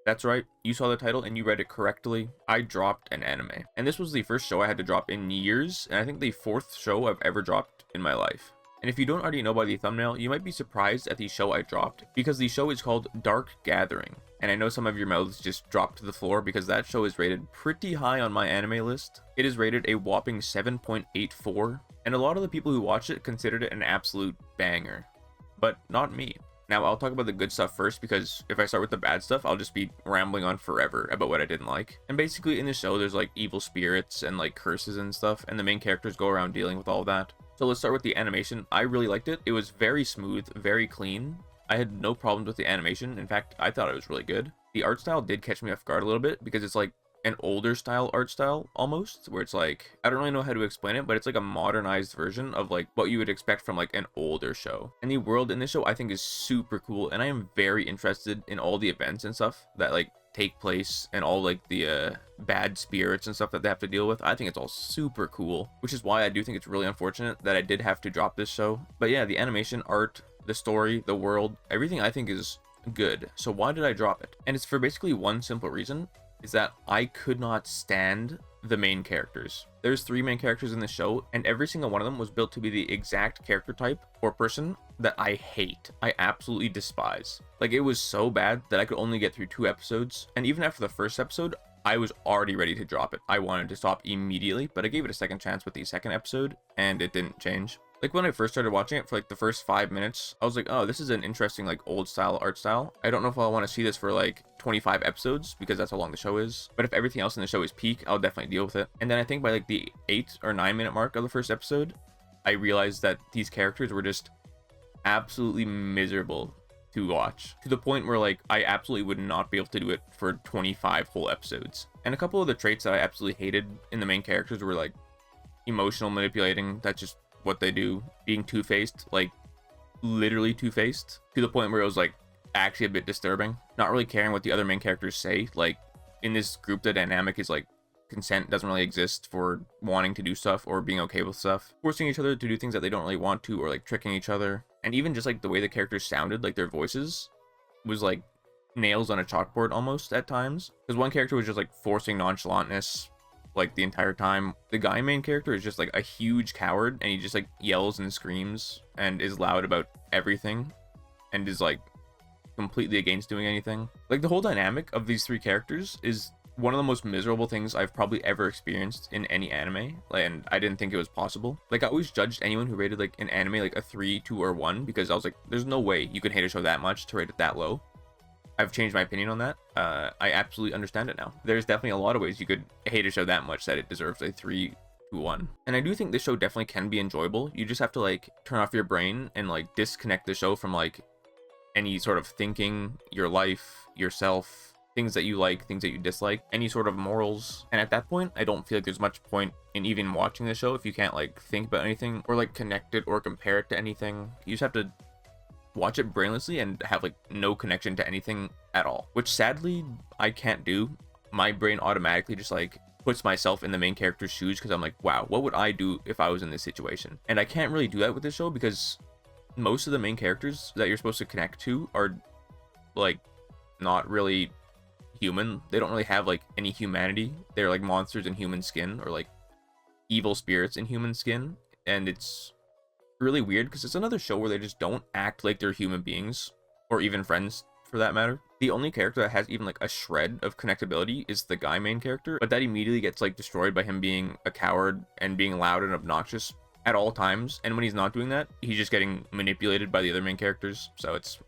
That's right, you saw the title and you read it correctly. I dropped an anime. And this was the first show I had to drop in years, and I think the fourth show I've ever dropped in my life. And if you don't already know by the thumbnail, you might be surprised at the show I dropped, because the show is called Dark Gathering. And I know some of your mouths just dropped to the floor because that show is rated pretty high on my anime list. It is rated a whopping 7.84, and a lot of the people who watched it considered it an absolute banger. But not me. Now, I'll talk about the good stuff first, because if I start with the bad stuff, I'll just be rambling on forever about what I didn't like. And basically in the show, there's like evil spirits and like curses and stuff, and the main characters go around dealing with all of that. So let's start with the animation. I really liked it. It was very smooth, very clean. I had no problems with the animation. In fact, I thought it was really good. The art style did catch me off guard a little bit, because it's like an older style art style almost, where it's like, I don't really know how to explain it, but it's like a modernized version of like what you would expect from like an older show. And the world in this show I think is super cool, and I am very interested in all the events and stuff that like take place, and all like the bad spirits and stuff that they have to deal with. I think it's all super cool, which is why I do think it's really unfortunate that I did have to drop this show. But yeah, the animation, art, the story, the world, everything I think is good. So why did I drop it? And it's for basically one simple reason, is that I could not stand the main characters. There's 3 main characters in the show, and every single one of them was built to be the exact character type or person that I hate. I absolutely despise. Like, it was so bad that I could only get through 2 episodes, and even after the first episode, I was already ready to drop it. I wanted to stop immediately, but I gave it a second chance with the second episode, and it didn't change. Like, when I first started watching it, for like the first 5 minutes, I was like, oh, this is an interesting like old style art style. I don't know if I want to see this for like 25 episodes, because that's how long the show is. But if everything else in the show is peak, I'll definitely deal with it. And then I think by like the 8 or 9 minute mark of the first episode, I realized that these characters were just absolutely miserable to watch, to the point where like I absolutely would not be able to do it for 25 whole episodes. And a couple of the traits that I absolutely hated in the main characters were like emotional manipulating. That's just what they do. Being two-faced, like literally two-faced, to the point where it was like actually a bit disturbing. Not really caring what the other main characters say. Like, in this group, the dynamic is like consent doesn't really exist for wanting to do stuff or being okay with stuff. Forcing each other to do things that they don't really want to, or like tricking each other. And even just like the way the characters sounded, like their voices was like nails on a chalkboard almost at times. Because one character was just like forcing nonchalantness like the entire time. The guy main character is just like a huge coward, and he just like yells and screams and is loud about everything, and is like completely against doing anything. Like, the whole dynamic of these 3 characters is one of the most miserable things I've probably ever experienced in any anime, and I didn't think it was possible. Like, I always judged anyone who rated like an anime like a 3, 2, or 1, because I was like, there's no way you can hate a show that much to rate it that low. I've changed my opinion on that. I absolutely understand it now. There's definitely a lot of ways you could hate a show that much that it deserves a 3 to 1. And I do think this show definitely can be enjoyable. You just have to like turn off your brain and like disconnect the show from like any sort of thinking, your life, yourself, things that you like, things that you dislike, any sort of morals. And at that point, I don't feel like there's much point in even watching the show if you can't like think about anything or like connect it or compare it to anything. You just have to watch it brainlessly and have like no connection to anything at all, which sadly I can't do. My brain automatically just like puts myself in the main character's shoes, because I'm like, wow, what would I do if I was in this situation? And I can't really do that with this show, because most of the main characters that you're supposed to connect to are like not really human. They don't really have like any humanity. They're like monsters in human skin, or like evil spirits in human skin. And it's really weird, because it's another show where they just don't act like they're human beings, or even friends for that matter. The only character that has even like a shred of connectability is the guy main character, but that immediately gets like destroyed by him being a coward and being loud and obnoxious at all times. And when he's not doing that, he's just getting manipulated by the other main characters. So it's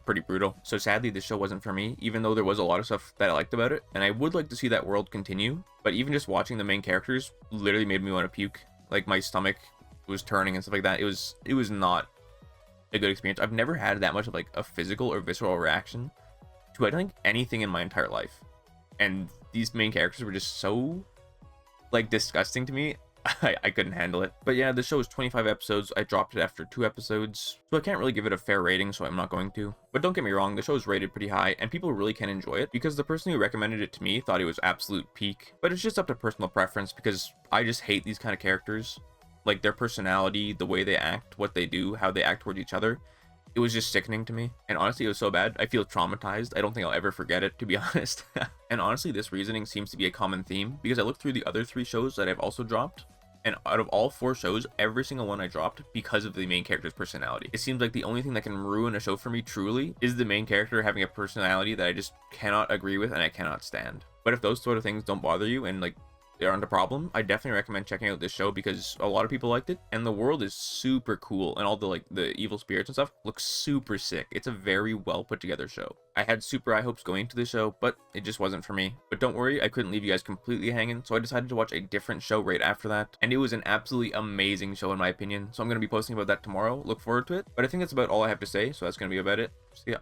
pretty brutal. So sadly, this show wasn't for me, even though there was a lot of stuff that I liked about it, and I would like to see that world continue. But even just watching the main characters literally made me want to puke. Like, my stomach was turning and stuff like that. It was not a good experience. I've never had that much of like a physical or visceral reaction to, I think, anything in my entire life. And these main characters were just so like disgusting to me. I couldn't handle it. But yeah, the show is 25 episodes. I dropped it after 2 episodes, so I can't really give it a fair rating, so I'm not going to. But don't get me wrong, the show is rated pretty high, and people really can enjoy it, because the person who recommended it to me thought it was absolute peak. But it's just up to personal preference, because I just hate these kind of characters. Like, their personality, the way they act, what they do, how they act towards each other. It was just sickening to me. And honestly, it was so bad. I feel traumatized. I don't think I'll ever forget it, to be honest. And honestly, this reasoning seems to be a common theme because I looked through the other 3 shows that I've also dropped. And out of all 4 shows, every single one I dropped because of the main character's personality. It seems like the only thing that can ruin a show for me truly is the main character having a personality that I just cannot agree with and I cannot stand. But if those sort of things don't bother you and like they aren't a problem, I definitely recommend checking out this show because a lot of people liked it and the world is super cool and all the like the evil spirits and stuff look super sick. It's a very well put together show. I had super high hopes going into the show, but it just wasn't for me. But don't worry, I couldn't leave you guys completely hanging, so I decided to watch a different show right after that, and it was an absolutely amazing show in my opinion. So I'm going to be posting about that tomorrow. Look forward to it. But I think that's about all I have to say, so that's going to be about it. See ya.